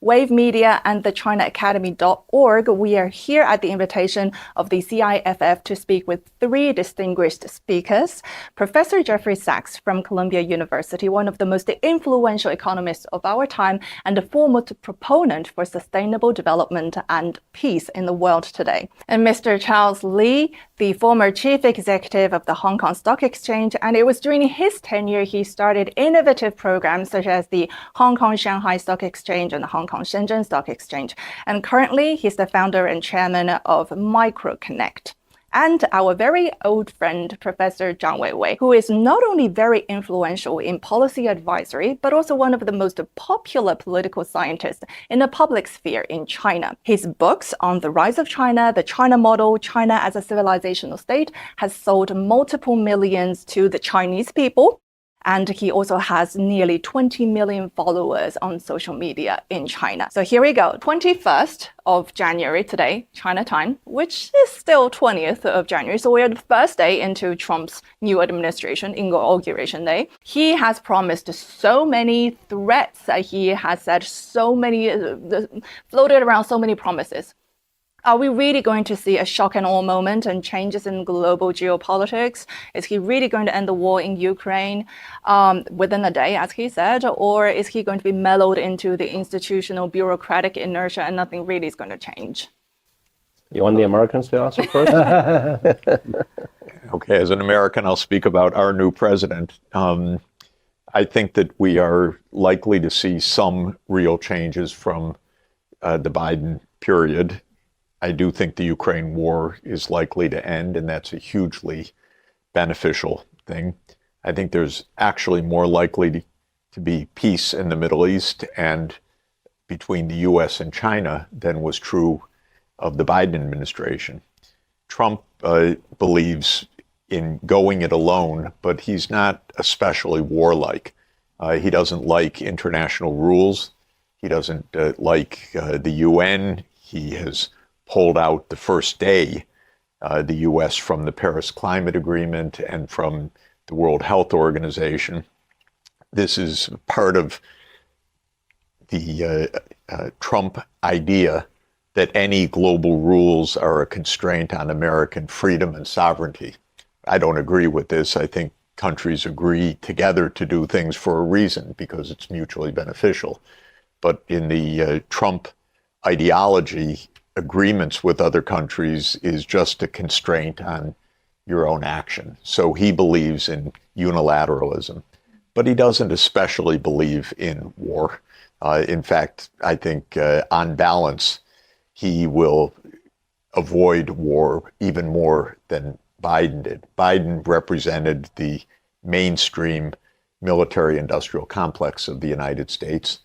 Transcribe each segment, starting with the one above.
Wave Media, and the ChinaAcademy.org. We are here at the invitation of the CIFF to speak with three distinguished speakers. Professor Jeffrey Sachs from Columbia University, one of the most influential economists of our time and a foremost proponent for sustainable development and peace in the world today. And Mr. Charles Lee, the former chief executive of the Hong Kong Stock Exchange, and it was during his tenure he started innovative programs such as the Hong Kong Shanghai Stock Exchange and the Hong Kong Shenzhen Stock Exchange. And currently, he's the founder and chairman of MicroConnect. And our very old friend, Professor Zhang Weiwei, who is not only very influential in policy advisory, but also one of the most popular political scientists in the public sphere in China. His books on the rise of China, the China model, China as a civilizational state, has sold multiple millions to the Chinese people. And he also has nearly 20 million followers on social media in China. So here we go, 21st of January today, China time, which is still 20th of January. So we're the first day into Trump's new administration, inauguration day. He has promised so many threats. He has said so many, floated around so many promises. Are we really going to see a shock and awe moment and changes in global geopolitics? Is he really going to end the war in Ukraine within a day, as he said? Or is he going to be mellowed into the institutional bureaucratic inertia and nothing really is going to change? You want the Americans to answer first? Okay, as an American, I'll speak about our new president. I think that we are likely to see some real changes from the Biden period. I do think the Ukraine war is likely to end, and that's a hugely beneficial thing. I think there's actually more likely to be peace in the Middle East and between the US and China than was true of the Biden administration. Trump believes in going it alone, but he's not especially warlike. He doesn't like international rules. He doesn't like the UN. He has pulled out the first day, the U.S. from the Paris Climate Agreement and from the World Health Organization. This is part of the Trump idea that any global rules are a constraint on American freedom and sovereignty. I don't agree with this. I think countries agree together to do things for a reason because it's mutually beneficial. But in the Trump ideology, agreements with other countries is just a constraint on your own action. So he believes in unilateralism, but he doesn't especially believe in war. In fact, I think on balance, he will avoid war even more than Biden did. Biden represented the mainstream military-industrial complex of the United States.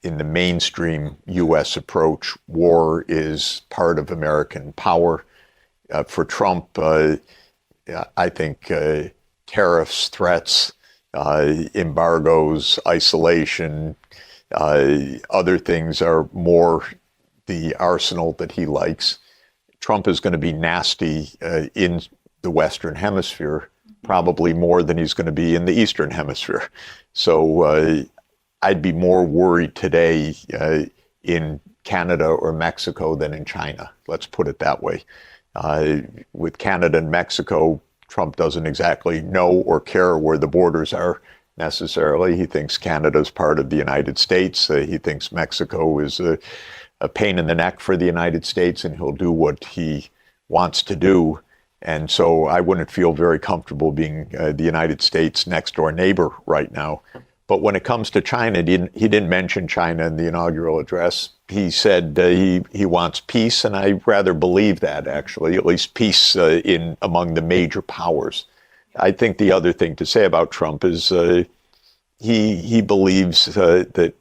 In the mainstream U.S. approach, war is part of American power. For Trump, I think tariffs, threats, embargoes, isolation, other things are more the arsenal that he likes. Trump is going to be nasty in the Western Hemisphere, probably more than he's going to be in the Eastern Hemisphere. So I'd be more worried today in Canada or Mexico than in China. Let's put it that way. With Canada and Mexico, Trump doesn't exactly know or care where the borders are necessarily. He thinks Canada's part of the United States. He thinks Mexico is a pain in the neck for the United States, and he'll do what he wants to do. And so I wouldn't feel very comfortable being the United States' next door neighbor right now. But when it comes to China, he didn't mention China in the inaugural address. He said he wants peace, and I rather believe that, actually, at least peace among the major powers. I think the other thing to say about Trump is he believes that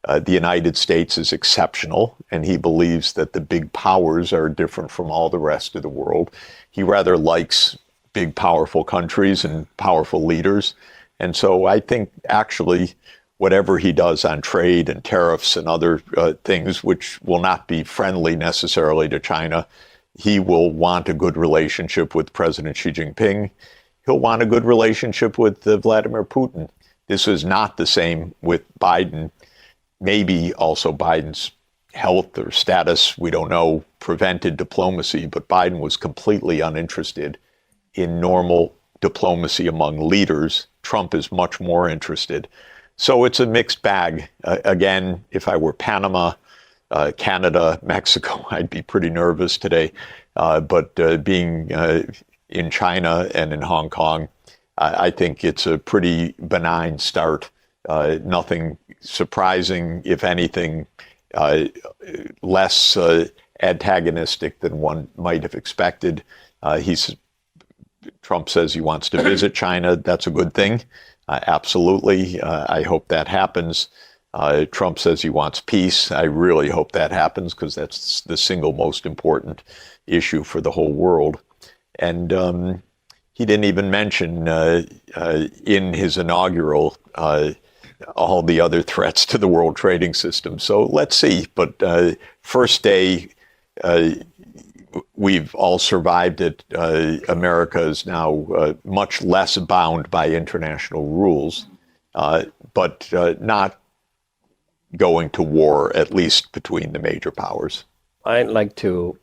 the United States is exceptional, and he believes that the big powers are different from all the rest of the world. He rather likes big, powerful countries and powerful leaders. And so I think actually whatever he does on trade and tariffs and other things, which will not be friendly necessarily to China, he will want a good relationship with President Xi Jinping. He'll want a good relationship with Vladimir Putin. This is not the same with Biden. maybe also Biden's health or status, we don't know, prevented diplomacy, but Biden was completely uninterested in normal diplomacy among leaders. Trump is much more interested. So it's a mixed bag. Again, if I were Panama, Canada, Mexico, I'd be pretty nervous today. But being in China and in Hong Kong, I think it's a pretty benign start. Nothing surprising, if anything, less antagonistic than one might have expected. Trump says he wants to visit China. That's a good thing. Absolutely. I hope that happens. Trump says he wants peace. I really hope that happens because that's the single most important issue for the whole world. And he didn't even mention in his inaugural all the other threats to the world trading system. So let's see. But first day, we've all survived it. America is now much less bound by international rules, but not going to war, at least between the major powers. I'd like to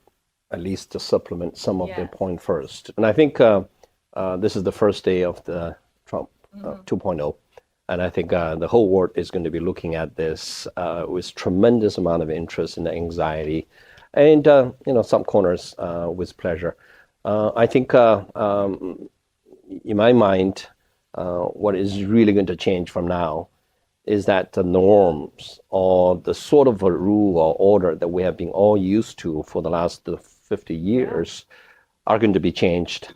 at least to supplement some of the point first. And I think this is the first day of the Trump 2.0. And I think the whole world is going to be looking at this with tremendous amount of interest and anxiety, and some corners with pleasure. I think in my mind, what is really going to change from now is that the norms or the sort of a rule or order that we have been all used to for the last 50 years are going to be changed.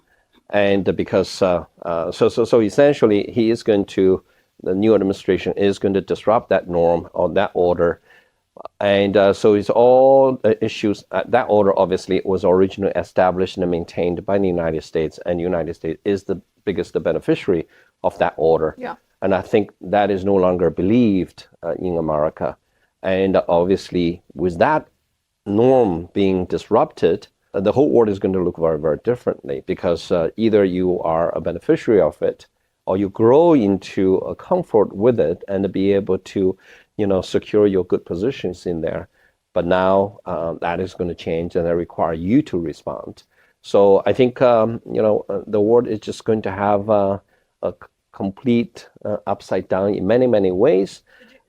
And because so essentially the new administration is going to disrupt that norm or that order. And so it's all issues. That order obviously was originally established and maintained by the United States, and the United States is the biggest beneficiary of that order. Yeah. And I think that is no longer believed in America. And obviously, with that norm being disrupted, the whole world is going to look very, very differently, because either you are a beneficiary of it, or you grow into a comfort with it and be able to, secure your good positions in there. But now that is going to change, and that require you to respond. So I think, the world is just going to have a complete upside down in many, many ways.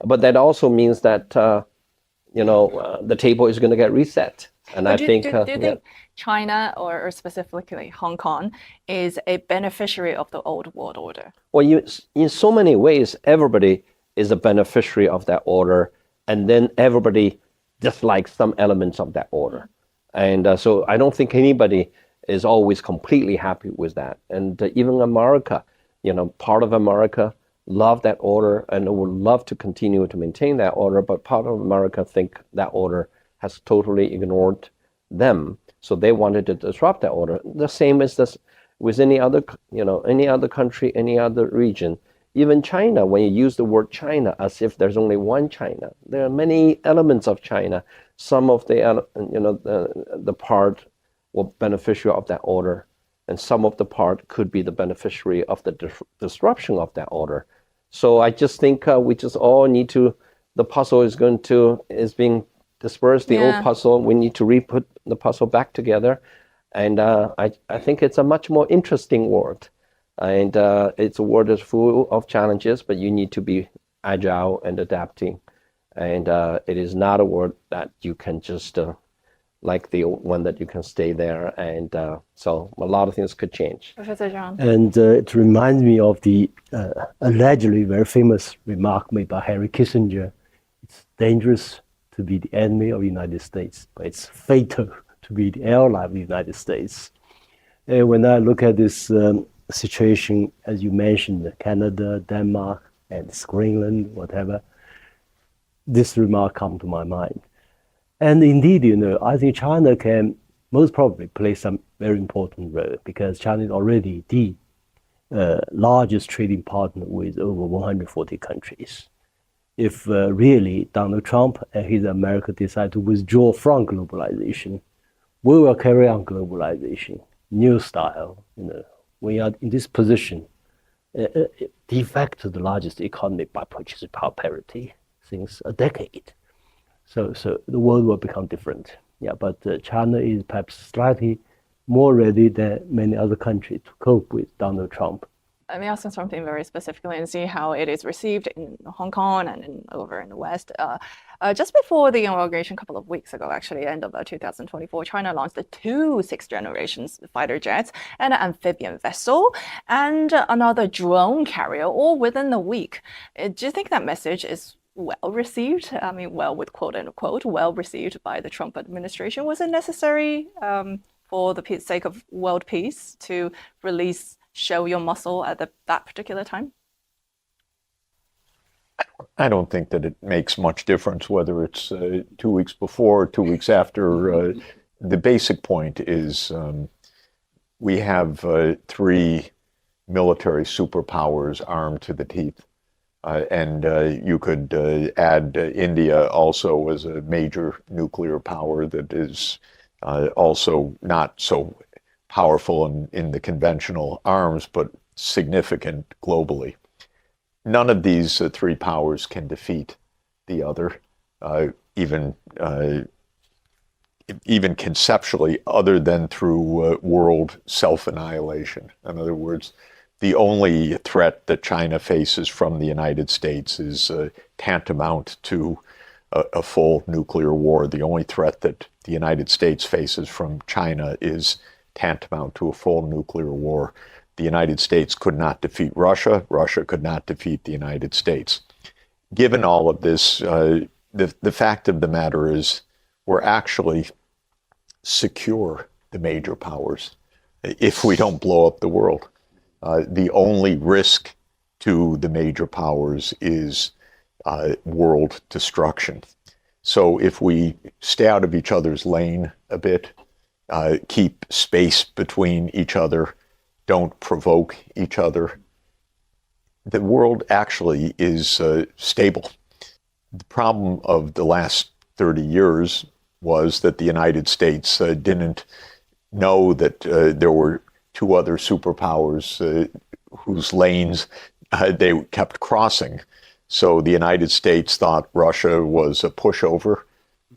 But that also means that, the table is going to get reset. And do you think China, or specifically Hong Kong, is a beneficiary of the old world order? Well, in so many ways, everybody is a beneficiary of that order, and then everybody dislikes some elements of that order. And so I don't think anybody is always completely happy with that. And even America, part of America love that order and would love to continue to maintain that order, but part of America think that order has totally ignored them. So they wanted to disrupt that order. The same as this with any other country, any other region. Even China, when you use the word China as if there's only one China, there are many elements of China. Some of the part were beneficiary of that order, and some of the part could be the beneficiary of the disruption of that order. So I just think we just all need to. The puzzle is being dispersed. The old puzzle, we need to re-put the puzzle back together, and I think it's a much more interesting world. And it's a world that's full of challenges, but you need to be agile and adapting. And it is not a world that you can just, like the old one, that you can stay there. And so a lot of things could change. Professor Zhang. And it reminds me of the allegedly very famous remark made by Henry Kissinger. It's dangerous to be the enemy of the United States, but it's fatal to be the ally of the United States. And when I look at this situation, as you mentioned, Canada, Denmark, and Greenland, whatever, this remark comes to my mind. And indeed, I think China can most probably play some very important role, because China is already the largest trading partner with over 140 countries. If really Donald Trump and his America decide to withdraw from globalization, we will carry on globalization, new style. We are in this position, de facto the largest economy by purchasing power parity. since a decade. So the world will become different. Yeah, but China is perhaps slightly more ready than many other countries to cope with Donald Trump. Let me ask you something very specifically and see how it is received in Hong Kong and over in the West. Just before the inauguration, a couple of weeks ago, actually, end of 2024, China launched the two sixth-generation fighter jets, and an amphibian vessel, and another drone carrier, all within a week. Do you think that message is well received? I mean, well, with quote unquote, well received by the Trump administration. Was it necessary for the sake of world peace to show your muscle at that particular time? I don't think that it makes much difference whether it's 2 weeks before or 2 weeks after. The basic point is we have three military superpowers armed to the teeth. And you could add India also as a major nuclear power that is also not so powerful in the conventional arms, but significant globally. None of these three powers can defeat the other, even conceptually, other than through world self-annihilation. In other words, the only threat that China faces from the United States is tantamount to a full nuclear war. The only threat that the United States faces from China is tantamount to a full nuclear war. The United States could not defeat Russia. Russia could not defeat the United States. Given all of this, the fact of the matter is we're actually secure, the major powers, if we don't blow up the world. The only risk to the major powers is world destruction. So if we stay out of each other's lane a bit, keep space between each other, don't provoke each other, the world actually is stable. The problem of the last 30 years was that the United States didn't know that there were two other superpowers whose lanes they kept crossing. So the United States thought Russia was a pushover,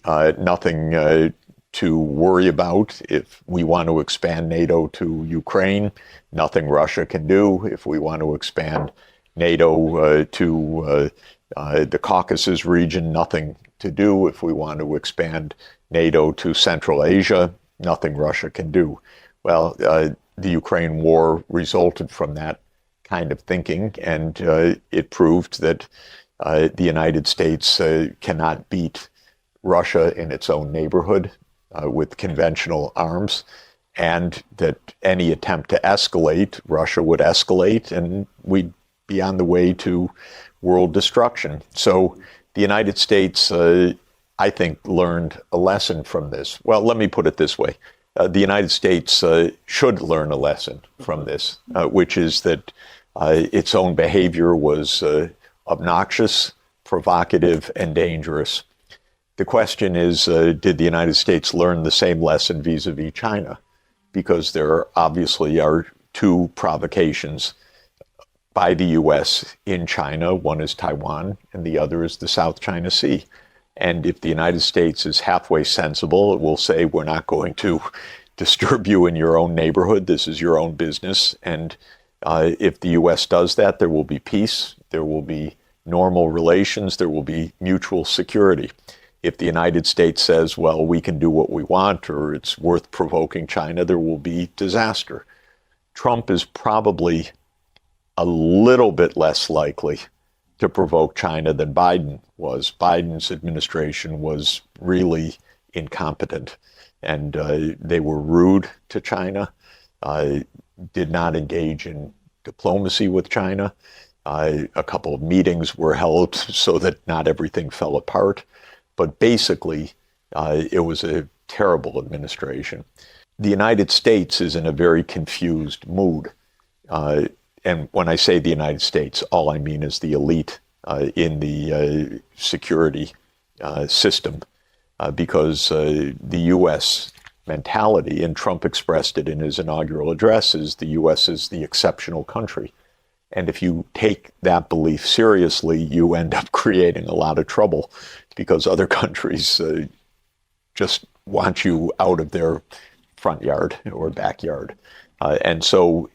nothing to worry about. If we want to expand NATO to Ukraine, nothing Russia can do. If we want to expand NATO to the Caucasus region, nothing to do. If we want to expand NATO to Central Asia, nothing Russia can do. Well, the Ukraine war resulted from that kind of thinking, and it proved that the United States cannot beat Russia in its own neighborhood with conventional arms, and that any attempt to escalate, Russia would escalate, and we'd be on the way to world destruction. So the United States, I think, learned a lesson from this. Well, let me put it this way. The United States should learn a lesson from this, which is that its own behavior was obnoxious, provocative, and dangerous. The question is, did the United States learn the same lesson vis-a-vis China? Because there obviously are two provocations by the U.S. in China. One is Taiwan, and the other is the South China Sea. And if the United States is halfway sensible, it will say, we're not going to disturb you in your own neighborhood. This is your own business. And if the U.S. does that, there will be peace, there will be normal relations, there will be mutual security. If the United States says, well, we can do what we want, or it's worth provoking China, there will be disaster. Trump is probably a little bit less likely to provoke China than Biden was. Biden's administration was really incompetent, and they were rude to China, did not engage in diplomacy with China. A couple of meetings were held so that not everything fell apart. But basically, it was a terrible administration. The United States is in a very confused mood. And when I say the United States, all I mean is the elite in the security system, because the U.S. mentality, and Trump expressed it in his inaugural address, is the U.S. is the exceptional country. And if you take that belief seriously, you end up creating a lot of trouble because other countries just want you out of their front yard or backyard. And so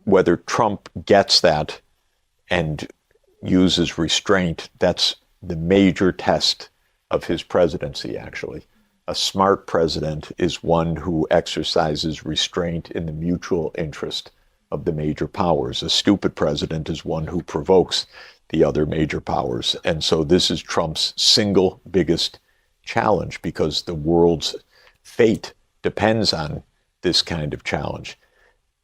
whether Trump gets that and uses restraint, that's the major test of his presidency, actually. A smart president is one who exercises restraint in the mutual interest of the major powers. A stupid president is one who provokes the other major powers. And so this is Trump's single biggest challenge because the world's fate depends on this kind of challenge.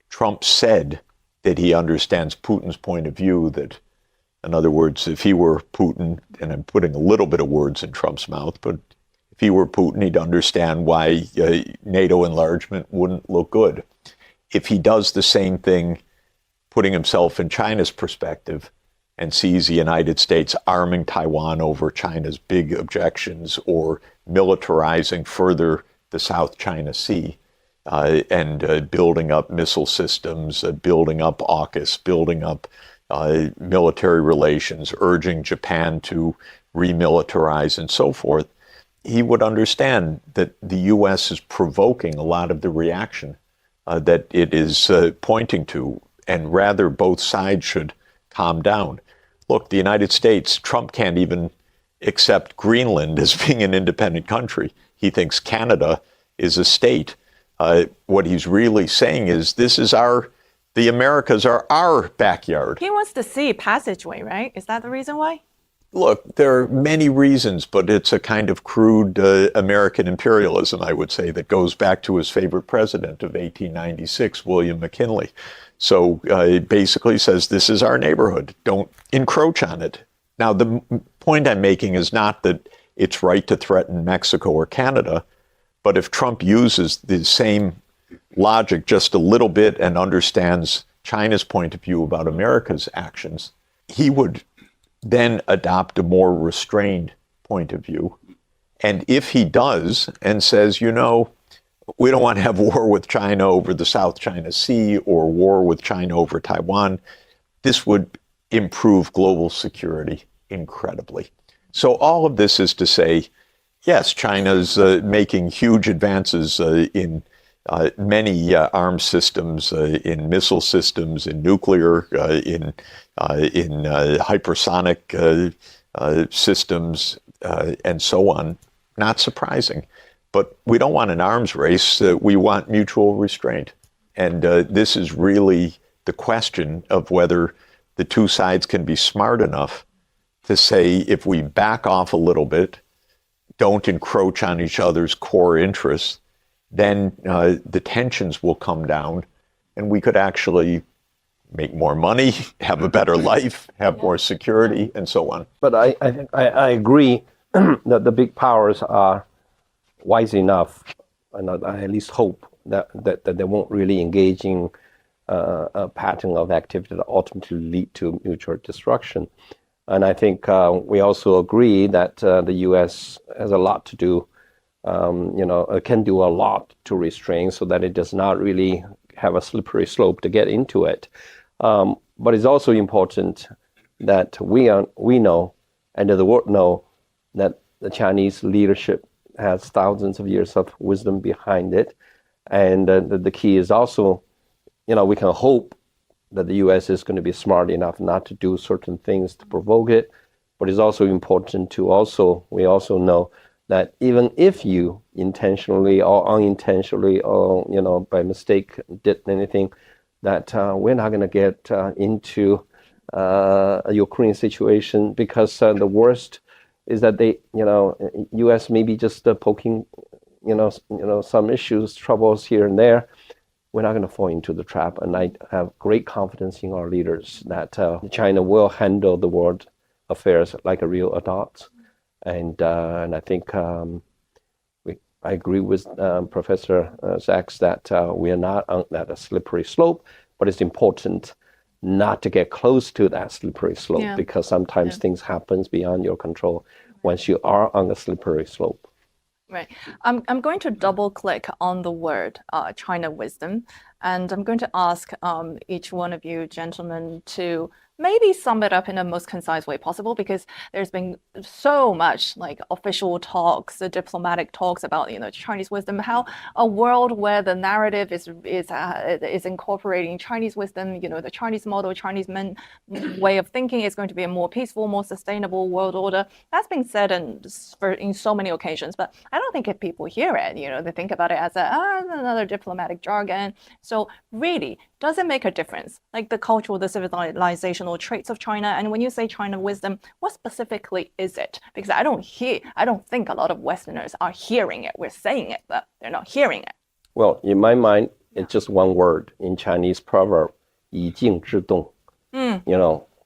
Trump said that he understands Putin's point of view, that, in other words, if he were Putin, and I'm putting a little bit of words in Trump's mouth, but if he were Putin, he'd understand why NATO enlargement wouldn't look good. If he does the same thing, putting himself in China's perspective, and sees the United States arming Taiwan over China's big objections or militarizing further the South China Sea and building up missile systems, building up AUKUS, building up military relations, urging Japan to remilitarize and so forth, he would understand that the U.S. is provoking a lot of the reaction that it is pointing to, and rather both sides should calm down. Look, the United States, Trump can't even accept Greenland as being an independent country. He thinks Canada is a state. What he's really saying is the Americas are our backyard. He wants the sea passageway, right? Is that the reason why? Look, there are many reasons, but it's a kind of crude American imperialism, I would say, that goes back to his favorite president of 1896, William McKinley. So it basically says, this is our neighborhood. Don't encroach on it. Now, the point I'm making is not that it's right to threaten Mexico or Canada, but if Trump uses the same logic just a little bit and understands China's point of view about America's actions, he would then adopt a more restrained point of view. And if he does and says, you know, we don't want to have war with China over the South China Sea or war with China over Taiwan, this would improve global security incredibly. So all of this is to say, yes, China's making huge advances in many arms systems, in missile systems, in nuclear, in hypersonic systems, and so on. Not surprising. But we don't want an arms race. We want mutual restraint. And this is really the question of whether the two sides can be smart enough to say, if we back off a little bit, don't encroach on each other's core interests, then the tensions will come down and we could actually make more money, have a better life, have more security, and so on. But I agree that the big powers are wise enough, and I at least hope that they won't really engage in a pattern of activity that ultimately lead to mutual destruction. And I think we also agree that the U.S. has a lot to do, can do a lot to restrain so that it does not really have a slippery slope to get into it. But it's also important that we know, and the world know, that the Chinese leadership has thousands of years of wisdom behind it. And the key is also, we can hope that the U.S. is going to be smart enough not to do certain things to provoke it. But it's also important to we also know that even if you intentionally or unintentionally or, by mistake did anything, that we're not going to get into a Ukraine situation, because the worst is that U.S. may be just poking, some issues, troubles here and there. We're not going to fall into the trap. And I have great confidence in our leaders that China will handle the world affairs like a real adult. And I think I agree with Professor Sachs that we are not on that slippery slope, but it's important not to get close to that slippery slope, because sometimes things happen beyond your control once you are on the slippery slope. Right. I'm going to double click on the word China wisdom, and I'm going to ask each one of you gentlemen to maybe sum it up in the most concise way possible, because there's been so much like official talks, the diplomatic talks about Chinese wisdom, how a world where the narrative is incorporating Chinese wisdom, the Chinese model, Chinese way of thinking is going to be a more peaceful, more sustainable world order. That's been said in so many occasions, but I don't think if people hear it, they think about it as another diplomatic jargon. So really, does it make a difference? Like the cultural, the civilizational traits of China, and when you say China wisdom, what specifically is it? Because I don't think a lot of Westerners are hearing it. We're saying it, but they're not hearing it. Well, in my mind, it's just one word in Chinese proverb, 以静制动.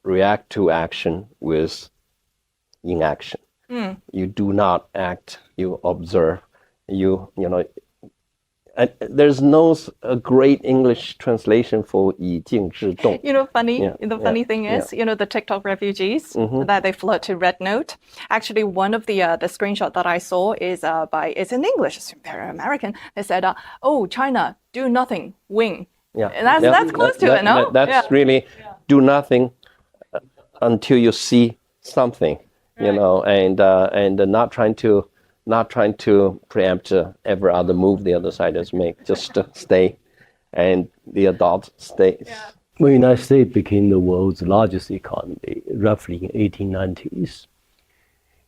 React to action with inaction. You do not act, you observe, there's no great English translation for 以静制动. The funny thing is, the TikTok refugees that they float to Red Note. Actually, one of the screenshot that I saw is it's in English. It's very American. They said, "Oh, China, do nothing, win." Yeah, and that's close to it, no? That's really do nothing until you see something, and not trying to preempt every other move the other side has made. Just stay, and the adult stays. Well, the United States became the world's largest economy roughly in 1890s.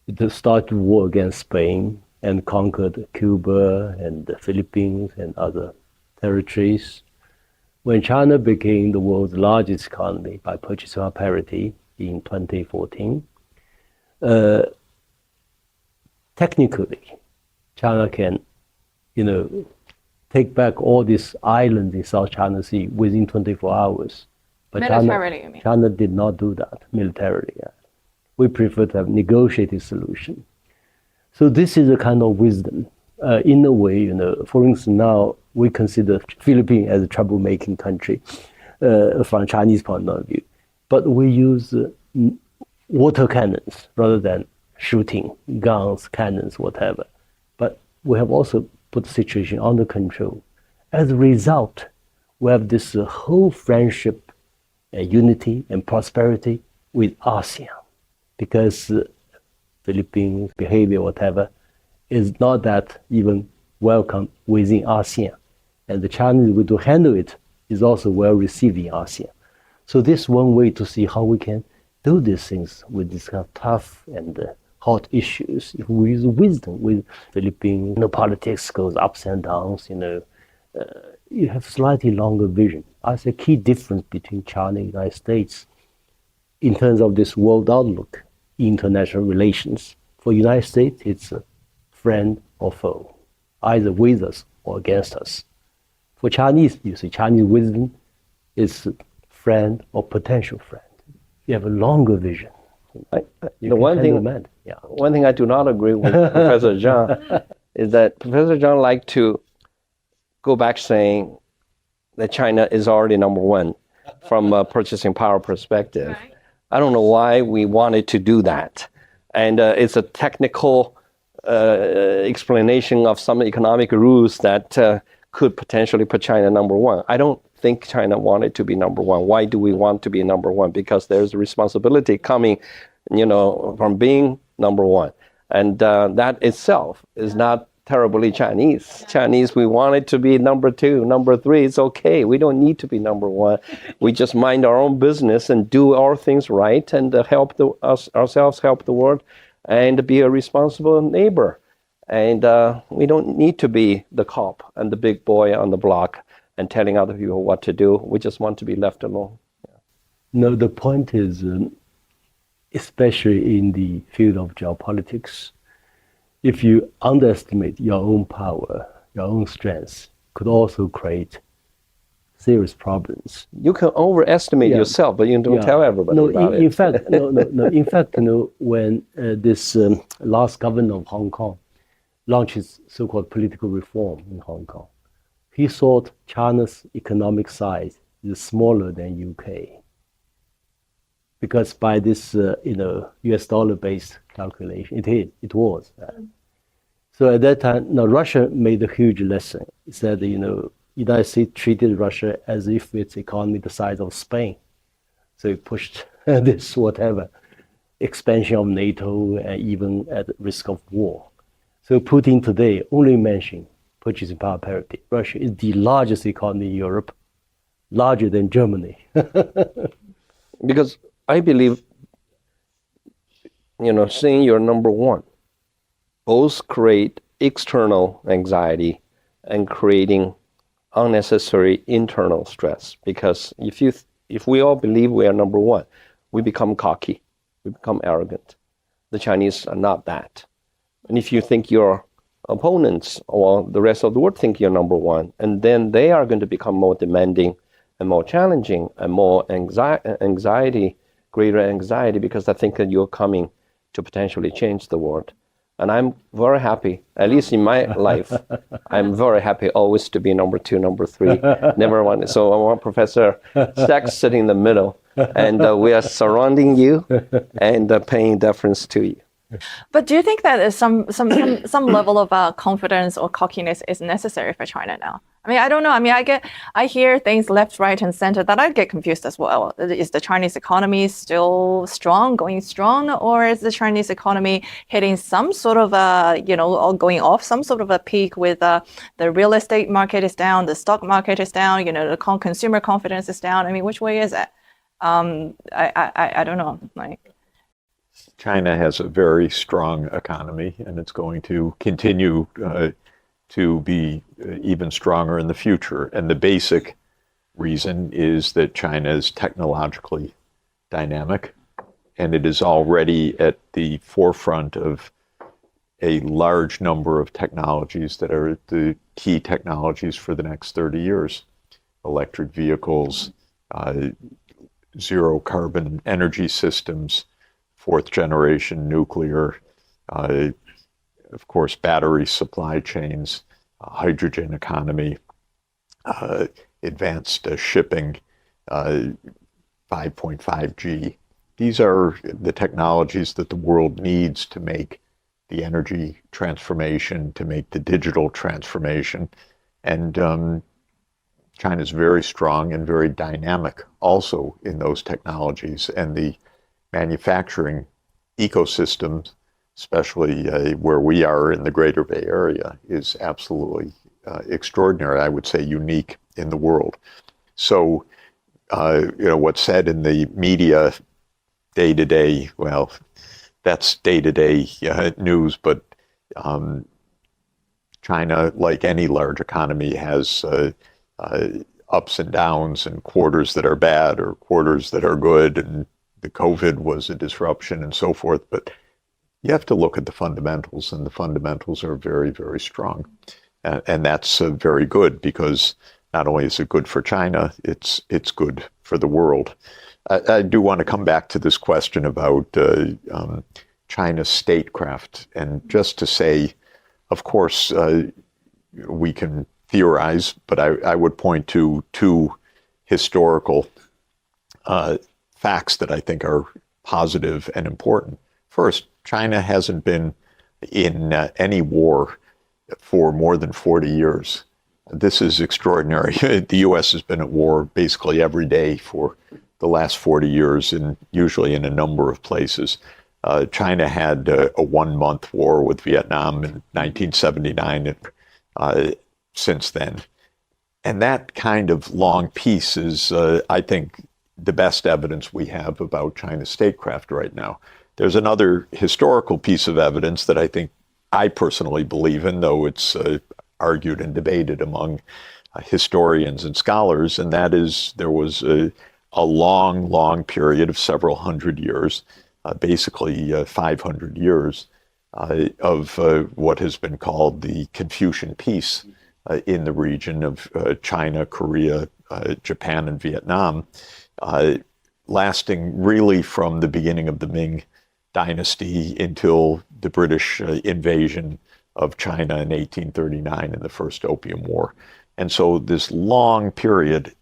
It started war against Spain and conquered Cuba and the Philippines and other territories. When China became the world's largest economy by purchasing power parity in 2014, technically, China can, take back all these islands in South China Sea within 24 hours. But militarily, you mean? China did not do that militarily. We prefer to have negotiated solution. So this is a kind of wisdom. In a way, for instance, now we consider Philippines as a troublemaking country from Chinese point of view. But we use water cannons rather than shooting, guns, cannons, whatever. But we have also put the situation under control. As a result, we have this whole friendship, unity, and prosperity with ASEAN. Because Philippines behavior, whatever, is not that even welcome within ASEAN. And the Chinese way to handle it is also well received in ASEAN. So this is one way to see how we can do these things with this kind of tough and hot issues. If we use wisdom with Philippines, politics goes ups and downs, you have slightly longer vision. That's a key difference between China and the United States in terms of this world outlook, international relations. For the United States, it's a friend or foe, either with us or against us. For Chinese, you see, Chinese wisdom is friend or potential friend. You have a longer vision. One thing I do not agree with Professor Zhang is that Professor Zhang liked to go back saying that China is already number one from a purchasing power perspective. Right. I don't know why we wanted to do that. And it's a technical explanation of some economic rules that could potentially put China number one. I don't think China wanted to be number one. Why do we want to be number one? Because there's a responsibility coming, from being number one. And that itself is not terribly Chinese. Chinese, we wanted to be number two, number three. It's okay. We don't need to be number one. We just mind our own business and do our things right and help ourselves help the world and be a responsible neighbor. And we don't need to be the cop and the big boy on the block and telling other people what to do. We just want to be left alone. No, the point is, especially in the field of geopolitics, if you underestimate your own power, your own strength, could also create serious problems. You can overestimate yourself, but you don't tell everybody about it. In fact, In fact, when this last governor of Hong Kong launched his so-called political reform in Hong Kong, he thought China's economic size is smaller than UK. Because by this, US dollar-based calculation, it was. So at that time, now Russia made a huge lesson. It said, United States treated Russia as if its economy the size of Spain. So it pushed this whatever expansion of NATO and even at risk of war. So Putin today only mentioned purchasing power parity. Russia is the largest economy in Europe, larger than Germany. Because I believe, saying you're number one, both create external anxiety and creating unnecessary internal stress. Because if we all believe we are number one, we become cocky, we become arrogant. The Chinese are not that. And if you think your opponents or the rest of the world think you're number one, and then they are going to become more demanding and more challenging and more anxiety, greater anxiety, because I think that you're coming to potentially change the world. And I'm very happy, at least in my life, I'm very happy always to be number two, number three, never one. So I want Professor Sachs sitting in the middle, and we are surrounding you and paying deference to you. But do you think that some level of confidence or cockiness is necessary for China now? I mean, I don't know. I mean, I hear things left, right, and center that I get confused as well. Is the Chinese economy still strong, going strong, or is the Chinese economy hitting some sort of or going off some sort of a peak with the real estate market is down, the stock market is down, the consumer confidence is down? I mean, which way is it? I don't know. China has a very strong economy, and it's going to continue to be even stronger in the future. And the basic reason is that China is technologically dynamic, and it is already at the forefront of a large number of technologies that are the key technologies for the next 30 years. Electric vehicles, zero carbon energy systems, fourth generation nuclear, of course, battery supply chains, hydrogen economy, advanced shipping, 5.5G. These are the technologies that the world needs to make the energy transformation, to make the digital transformation. And China is very strong and very dynamic also in those technologies. And the manufacturing ecosystem, especially where we are in the Greater Bay Area, is absolutely extraordinary. I would say unique in the world. So, what's said in the media day to day, well, that's day to day news, but China, like any large economy, has ups and downs and quarters that are bad or quarters that are good, and the COVID was a disruption and so forth. But you have to look at the fundamentals, and the fundamentals are very, very strong. And that's very good, because not only is it good for China, it's good for the world. I do want to come back to this question about China's statecraft. And just to say, of course, we can theorize, but I would point to two historical facts that I think are positive and important. First, China hasn't been in any war for more than 40 years. This is extraordinary. The U.S. has been at war basically every day for the last 40 years, and usually in a number of places. China had a 1-month war with Vietnam in 1979, and since then. And that kind of long peace is, I think, the best evidence we have about China's statecraft right now. There's another historical piece of evidence that I personally believe in, though it's argued and debated among historians and scholars, and that is there was a long, long period of several hundred years, basically 500 years, of what has been called the Confucian peace in the region of China, Korea, Japan, and Vietnam, lasting really from the beginning of the Ming Dynasty until the British invasion of China in 1839 in the First Opium War. And so this long period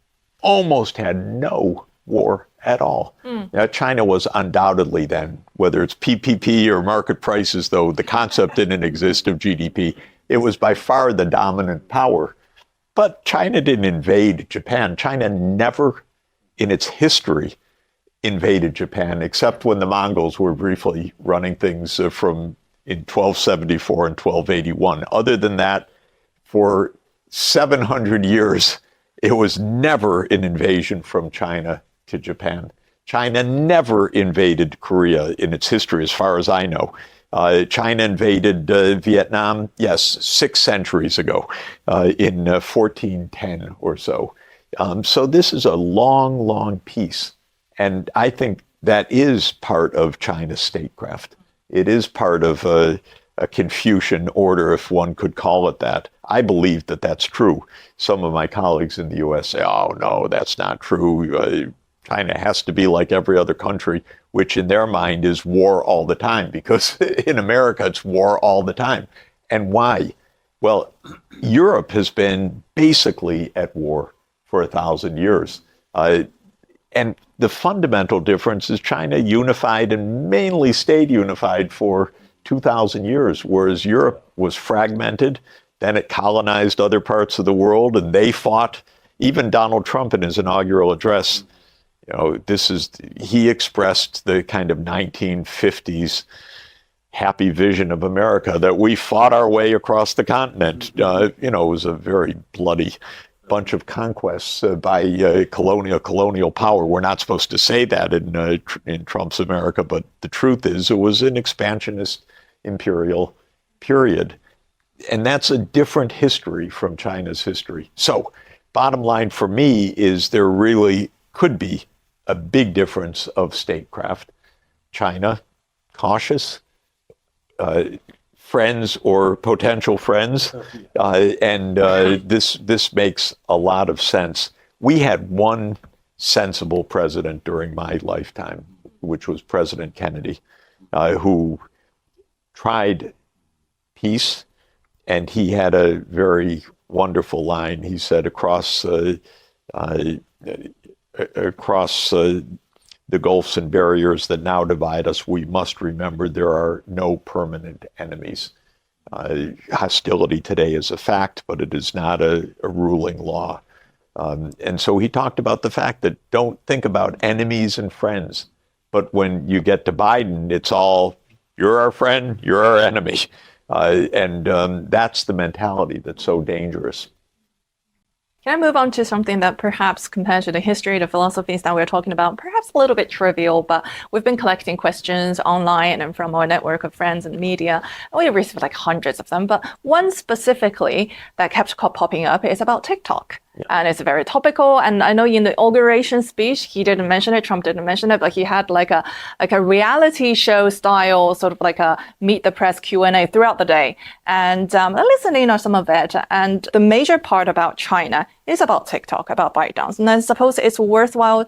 almost had no war at all. Now, China was undoubtedly then, whether it's PPP or market prices, though the concept didn't exist of GDP, it was by far the dominant power. But China didn't invade Japan. China never in its history invaded Japan, except when the Mongols were briefly running things from in 1274 and 1281. Other than that, for 700 years, it was never an invasion from China to Japan. China never invaded Korea in its history, as far as I know. China invaded Vietnam, yes, 6 centuries ago, in 1410 or so. So this is a long, long piece. And I think that is part of China's statecraft. It is part of a Confucian order, if one could call it that. I believe that that's true. Some of my colleagues in the U.S. say, oh, no, that's not true. China has to be like every other country, which in their mind is war all the time, because in America, it's war all the time. And why? Well, Europe has been basically at war for 1,000 years. And the fundamental difference is China unified and mainly stayed unified for 2,000 years, whereas Europe was fragmented. Then it colonized other parts of the world, and they fought. Even Donald Trump in his inaugural address, he expressed the kind of 1950s happy vision of America, that we fought our way across the continent. It was a very bloody bunch of conquests by colonial power. We're not supposed to say that in Trump's America, but the truth is it was an expansionist imperial period. And that's a different history from China's history. So bottom line for me is there really could be a big difference of statecraft. China, cautious, friends or potential friends, and this makes a lot of sense. We had one sensible president during my lifetime, which was President Kennedy, who tried peace, and he had a very wonderful line. He said, across the gulfs and barriers that now divide us, we must remember there are no permanent enemies. Hostility today is a fact, but it is not a ruling law. And so he talked about the fact that don't think about enemies and friends, but when you get to Biden, it's all, you're our friend, you're our enemy. And that's the mentality that's so dangerous. Can I move on to something that perhaps compared to the history, the philosophies that we're talking about, perhaps a little bit trivial, but we've been collecting questions online and from our network of friends and media. We received like hundreds of them, but one specifically that kept popping up is about TikTok. Yeah. And it's very topical. And I know in the inauguration speech, he didn't mention it, Trump didn't mention it, but he had like a reality show style, sort of like a meet the press Q&A throughout the day. And listening on some of it. And the major part about China is about TikTok, about ByteDance. And I suppose it's worthwhile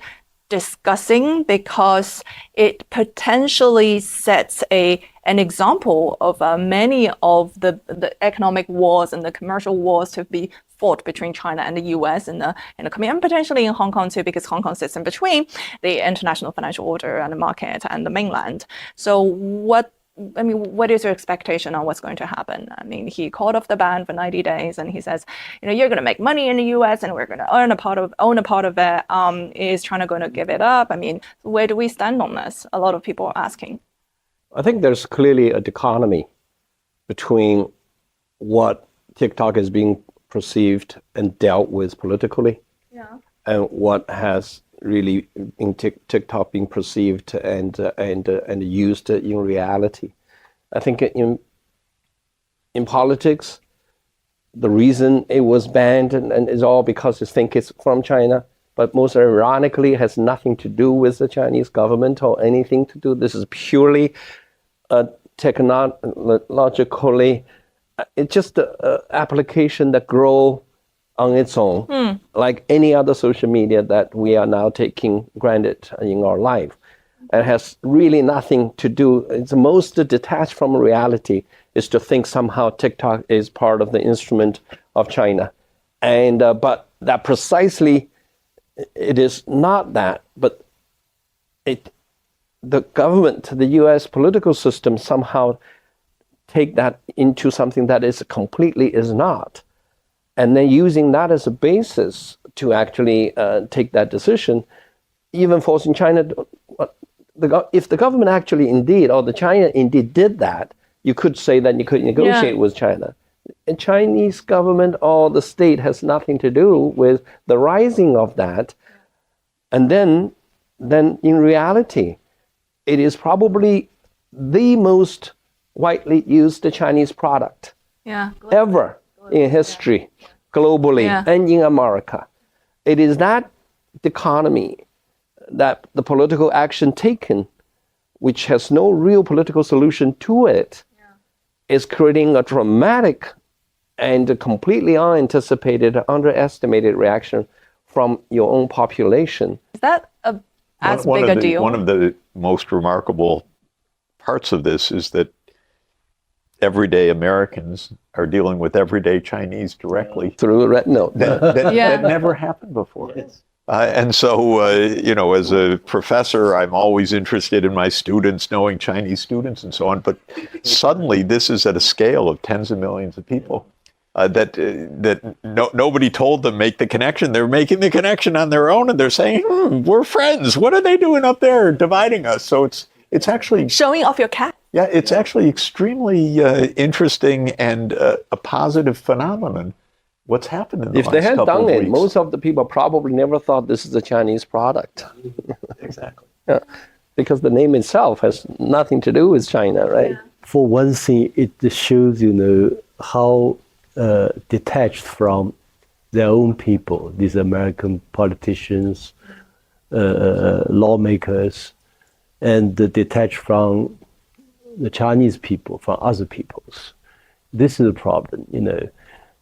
discussing because it potentially sets an example of many of the economic wars and the commercial wars to be fought between China and the US in the coming, and potentially in Hong Kong too, because Hong Kong sits in between the international financial order and the market and the mainland. So what is your expectation on what's going to happen? I mean, he called off the ban for 90 days and he says, you're going to make money in the US and we're going to own a part of it. Is China going to give it up? I mean, where do we stand on this? A lot of people are asking. I think there's clearly a dichotomy between what TikTok is being perceived and dealt with politically, and what has really in TikTok being perceived and used in reality. I think in politics, the reason it was banned and is all because they think it's from China, but most ironically has nothing to do with the Chinese government or anything to do. This is purely technologically, it's just an application that grows on its own, like any other social media that we are now taking granted in our life. It has really nothing to do, it's the most detached from reality is to think somehow TikTok is part of the instrument of China. And but that precisely, it is not that, but the government, the U.S. political system somehow take that into something that is completely is not. And then using that as a basis to actually take that decision, even forcing China, if the government actually indeed, or the China indeed did that, you could say that you could negotiate with China. The Chinese government or the state has nothing to do with the rising of that. And then in reality, it is probably the most widely used Chinese product ever in history, globally, and in America. It is that economy, that the political action taken, which has no real political solution to it, is creating a dramatic and completely unanticipated, underestimated reaction from your own population. Is that as big a deal? One of the most remarkable parts of this is that everyday Americans are dealing with everyday Chinese directly through a red note. That never happened before. And so, as a professor, I'm always interested in my students, knowing Chinese students and so on. But suddenly, this is at a scale of tens of millions of people that nobody told them make the connection. They're making the connection on their own, and they're saying, "We're friends. What are they doing up there, dividing us?" So it's actually showing off your cat. Yeah, it's actually extremely interesting and a positive phenomenon. What's happened in the last couple of weeks. If they had done it, most of the people probably never thought this is a Chinese product. Exactly. Yeah, because the name itself has nothing to do with China, right? Yeah. For one thing, it shows, how detached from their own people, these American politicians, lawmakers, and detached from the Chinese people, from other peoples. This is a problem,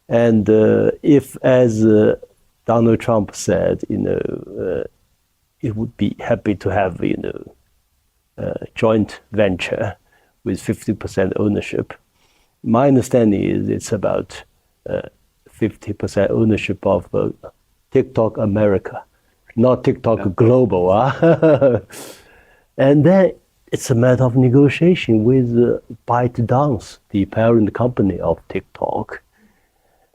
And if, as Donald Trump said, it would be happy to have, a joint venture with 50% ownership. My understanding is it's about 50% ownership of TikTok America, not TikTok Global. And then it's a matter of negotiation with ByteDance, the parent company of TikTok.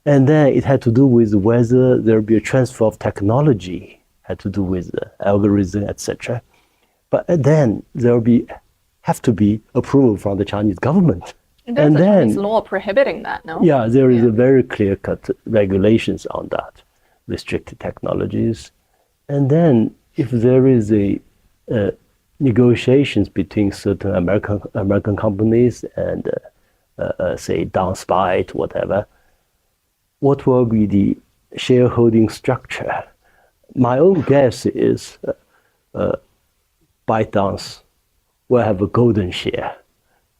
And then it had to do with whether there'll be a transfer of technology, had to do with algorithm, etc. But then there'll have to be approval from the Chinese government. There's a Chinese law prohibiting that, no? Yeah, there is a very clear-cut regulations on that, restricted technologies. And then if there is a negotiations between certain American companies and say Downspite, whatever, what will be the shareholding structure? My own guess is ByteDance will have a golden share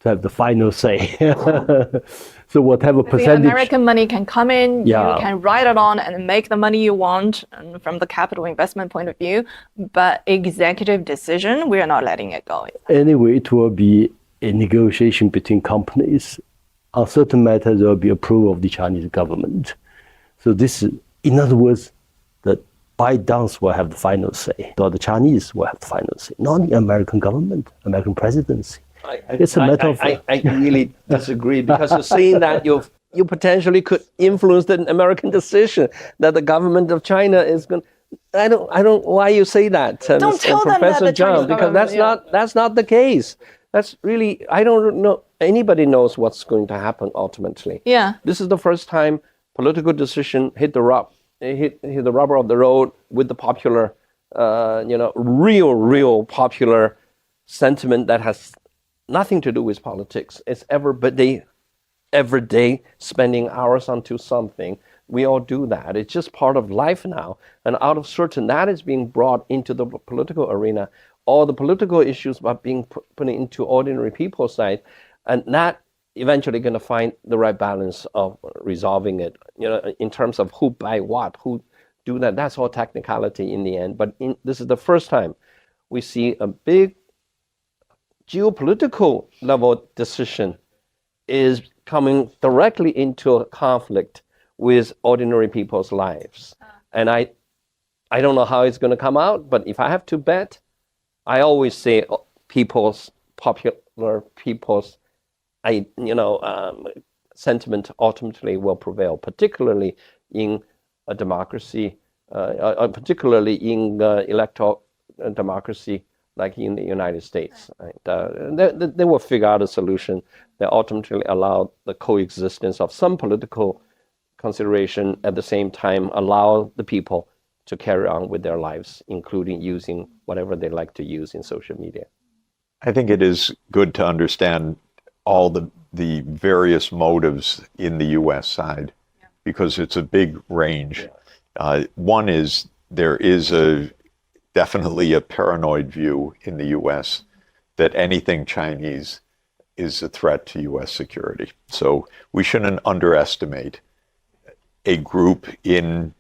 to have the final say. So whatever percentage... The American money can come in, you can write it on and make the money you want and from the capital investment point of view, but executive decision, we are not letting it go. Anyway, it will be a negotiation between companies. On certain matters, there will be approval of the Chinese government. So this, in other words, the ByteDance will have the final say, or the Chinese will have the final say, not the American government, American presidency. It's a matter of... I really disagree, because you're saying that you potentially could influence the American decision, that the government of China is going. I don't. Why you say that? Don't tell them Professor that the John, because that's not the case. That's really, I don't know. Anybody knows what's going to happen ultimately. Yeah. This is the first time political decision hit the rubber of the road with the popular, real popular sentiment that has nothing to do with politics. It's every day spending hours onto something. We all do that. It's just part of life now. And out of certain, that is being brought into the political arena. All the political issues are being put into ordinary people's side. And that eventually going to find the right balance of resolving it, in terms of who buy what, who do that. That's all technicality in the end. But this is the first time we see a big geopolitical level decision is coming directly into a conflict with ordinary people's lives. And I don't know how it's going to come out, but if I have to bet, I always say popular people's sentiment ultimately will prevail, particularly in a democracy, particularly in electoral democracy like in the United States. Right? They will figure out a solution that ultimately allow the coexistence of some political consideration, at the same time allow the people to carry on with their lives, including using whatever they like to use in social media. I think it is good to understand all the various motives in the U.S. side, because it's a big range. One is there is definitely a paranoid view in the U.S. that anything Chinese is a threat to U.S. security. So we shouldn't underestimate a group in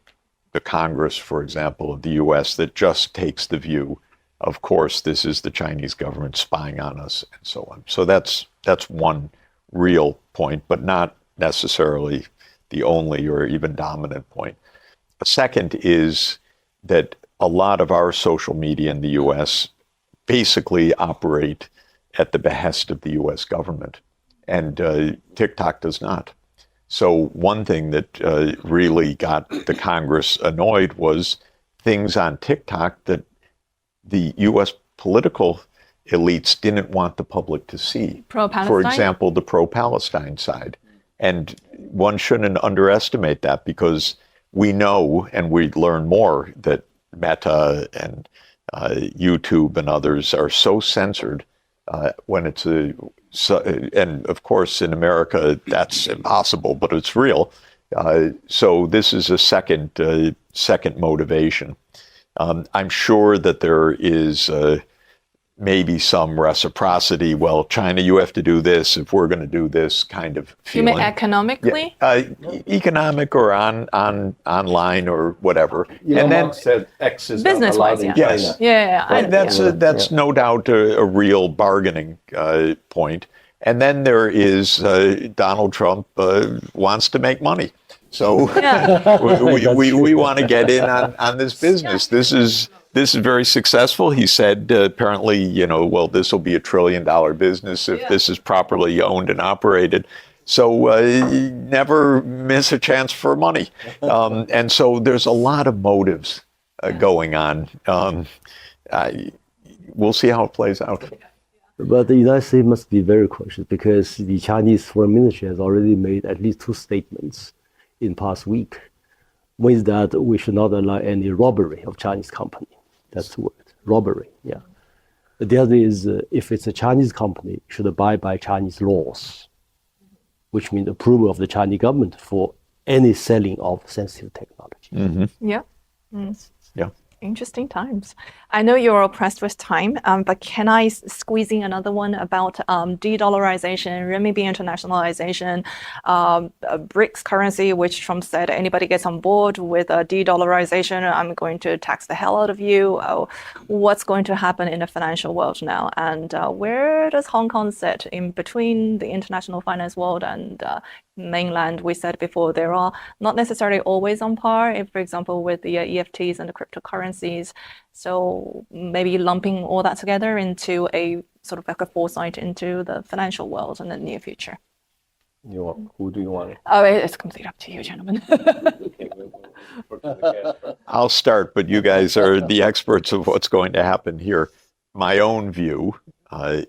the Congress, for example, of the U.S. that just takes the view, of course, this is the Chinese government spying on us, and so on. So that's one real point, but not necessarily the only or even dominant point. A second is that a lot of our social media in the U.S. basically operate at the behest of the U.S. government, and TikTok does not. So one thing that really got the Congress annoyed was things on TikTok that the U.S. political elites didn't want the public to see. Pro-Palestine? For example, the pro-Palestine side. And one shouldn't underestimate that, because we know, and we learn more, that Meta and YouTube and others are so censored when it's and of course in America that's impossible, but it's real. So this is a second motivation. I'm sure that there is maybe some reciprocity. Well, China, you have to do this if we're going to do this kind of feeling. You mean economically? Economic or online or whatever. And then said X is business-wise, allowed in yes. China. That's no doubt a real bargaining point. And then there is Donald Trump wants to make money. So we want to get in on this business. This is very successful. He said apparently, well, this will be $1 trillion business if this is properly owned and operated. So never miss a chance for money. And so there's a lot of motives going on. We'll see how it plays out. But the United States must be very cautious, because the Chinese Foreign Ministry has already made at least 2 statements in past week. One is that we should not allow any robbery of Chinese company. That's the word, robbery, yeah. The other is if it's a Chinese company, it should abide by Chinese laws, which means approval of the Chinese government for any selling of sensitive technology. Mm-hmm. Yeah. Yeah. Interesting times. I know you're all pressed with time, but can I squeeze in another one about de-dollarization, renminbi internationalization, BRICS currency, which Trump said anybody gets on board with de-dollarization, I'm going to tax the hell out of you. What's going to happen in the financial world now? And where does Hong Kong sit in between the international finance world and mainland? We said before, there are not necessarily always on par, if, for example, with the EFTs and the cryptocurrencies. So maybe lumping all that together into a sort of like a foresight into the financial world in the near future. Who do you want? Oh, it's completely up to you, gentlemen. I'll start, but you guys are the experts of what's going to happen here. My own view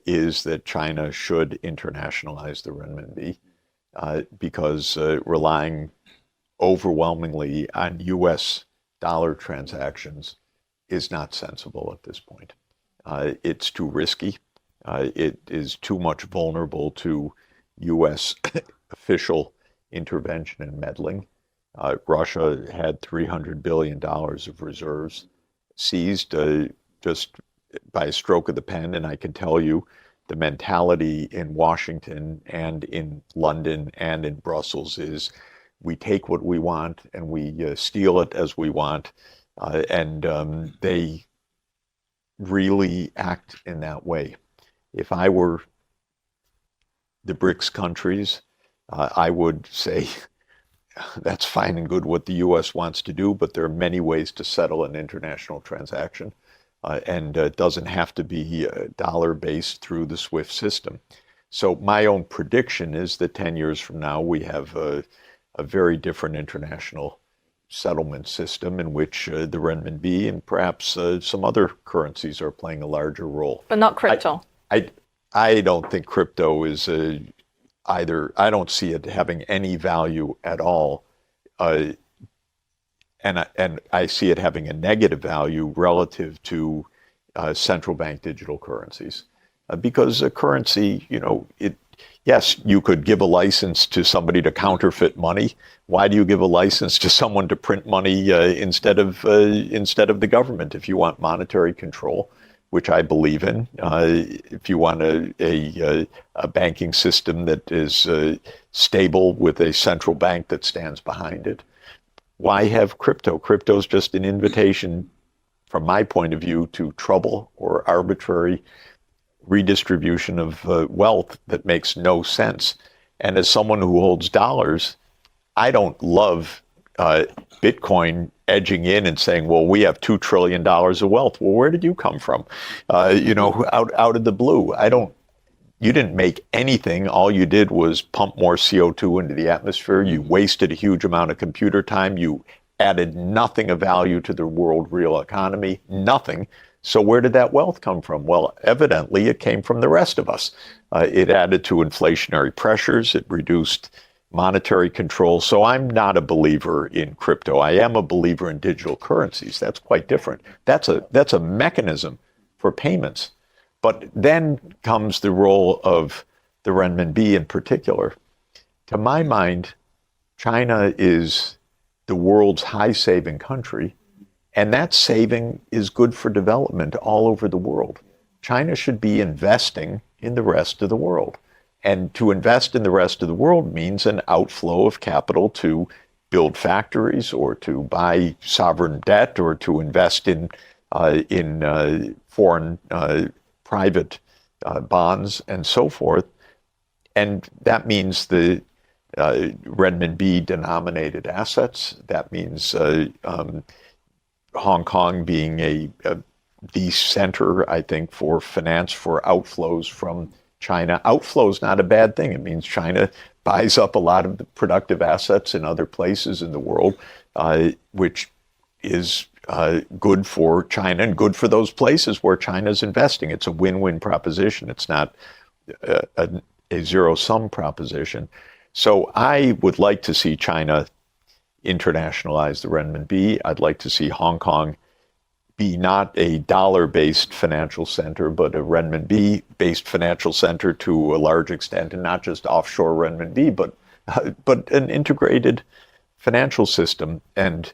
is that China should internationalize the renminbi. Because relying overwhelmingly on U.S. dollar transactions is not sensible at this point. It's too risky. It is too much vulnerable to U.S. official intervention and meddling. Russia had $300 billion of reserves seized just by a stroke of the pen, and I can tell you the mentality in Washington and in London and in Brussels is we take what we want and we steal it as we want. And they really act in that way. If I were the BRICS countries, I would say that's fine and good what the U.S. wants to do, but there are many ways to settle an international transaction. and doesn't have to be dollar-based through the SWIFT system. So my own prediction is that 10 years from now, we have a very different international settlement system in which the renminbi and perhaps some other currencies are playing a larger role. But not crypto. I don't think crypto is either. I don't see it having any value at all. And I see it having a negative value relative to central bank digital currencies. Because a currency, yes, you could give a license to somebody to counterfeit money. Why do you give a license to someone to print money instead of the government? If you want monetary control, which I believe in, if you want a banking system that is stable with a central bank that stands behind it, why have crypto? Crypto is just an invitation, from my point of view, to trouble or arbitrary redistribution of wealth that makes no sense. And as someone who holds dollars, I don't love Bitcoin edging in and saying, well, we have $2 trillion of wealth. Well, where did you come from? Out of the blue. You didn't make anything. All you did was pump more CO2 into the atmosphere. You wasted a huge amount of computer time. You added nothing of value to the world real economy, nothing. So where did that wealth come from? Well, evidently it came from the rest of us. It added to inflationary pressures. It reduced monetary control. So I'm not a believer in crypto. I am a believer in digital currencies. That's quite different. That's a mechanism for payments. But then comes the role of the renminbi in particular. To my mind, China is the world's high saving country. And that saving is good for development all over the world. China should be investing in the rest of the world. And to invest in the rest of the world means an outflow of capital to build factories or to buy sovereign debt or to invest in foreign private bonds and so forth. And that means the renminbi denominated assets. That means Hong Kong being the center, I think, for finance for outflows from China. Outflow is not a bad thing. It means China buys up a lot of the productive assets in other places in the world, which is good for China and good for those places where China's investing. It's a win-win proposition. It's not a zero-sum proposition. So I would like to see China internationalize the renminbi. I'd like to see Hong Kong be not a dollar-based financial center, but a renminbi-based financial center to a large extent, and not just offshore renminbi, but an integrated financial system. And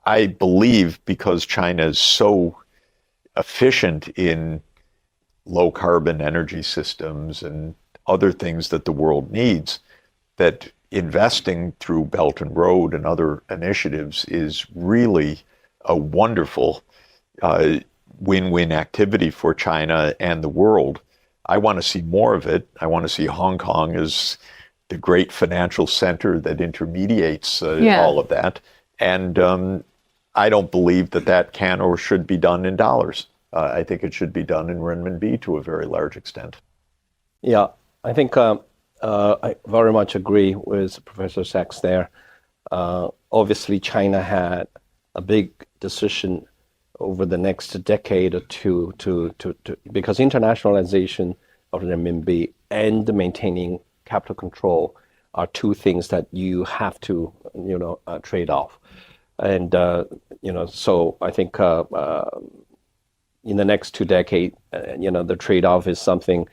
I believe because China is so efficient in low-carbon energy systems and other things that the world needs, that investing through Belt and Road and other initiatives is really a wonderful win-win activity for China and the world. I want to see more of it. I want to see Hong Kong as the great financial center that intermediates all of that. And I don't believe that can or should be done in dollars. I think it should be done in renminbi to a very large extent. Yeah, I think I very much agree with Professor Sachs there. Obviously, China had a big decision over the next decade or two because internationalization of the renminbi and maintaining capital control are two things that you have to, trade off. And, so I think in the next 2 decades, the trade-off is something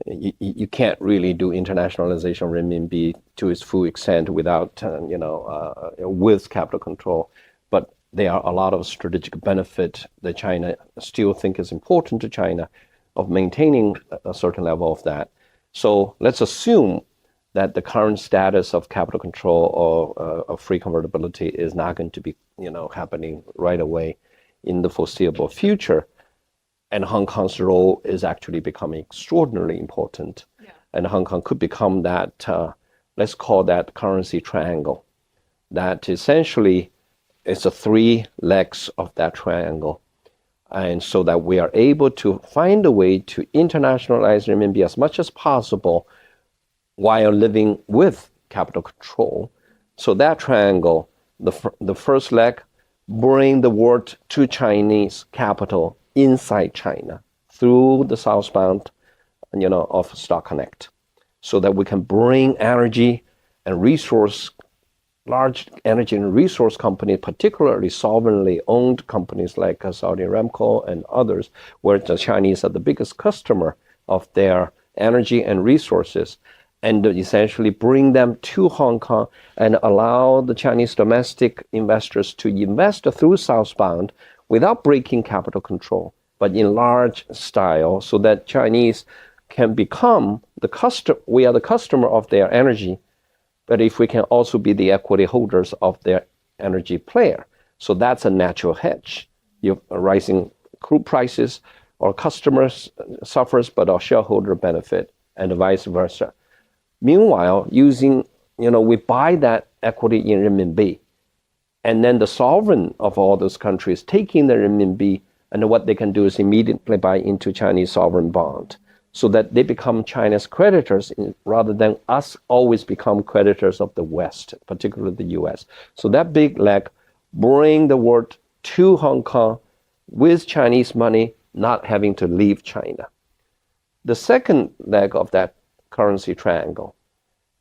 you can't really do internationalization of renminbi to its full extent without, with capital control. But there are a lot of strategic benefit that China still think is important to China of maintaining a certain level of that. So let's assume that the current status of capital control or of free convertibility is not going to be, happening right away in the foreseeable future. And Hong Kong's role is actually becoming extraordinarily important. Yeah. And Hong Kong could become that, let's call that currency triangle. That essentially is the 3 legs of that triangle. and so that we are able to find a way to internationalize renminbi as much as possible while living with capital control. So that triangle, the first leg, bring the world to Chinese capital inside China through the southbound, of Stock Connect, so that we can bring energy and large energy and resource companies, particularly sovereignly owned companies like Saudi Aramco and others, where the Chinese are the biggest customer of their energy and resources, and essentially bring them to Hong Kong and allow the Chinese domestic investors to invest through southbound without breaking capital control, but in large style, so that Chinese can become we are the customer of their energy, but if we can also be the equity holders of their energy player. So that's a natural hedge. You have rising crude prices, our customers suffers, but our shareholder benefit, and vice versa. Meanwhile, we buy that equity in renminbi, and then the sovereign of all those countries taking the renminbi, and what they can do is immediately buy into Chinese sovereign bond, so that they become China's creditors rather than us always become creditors of the West, particularly the US. So that big leg, bring the world to Hong Kong with Chinese money, not having to leave China. The second leg of that currency triangle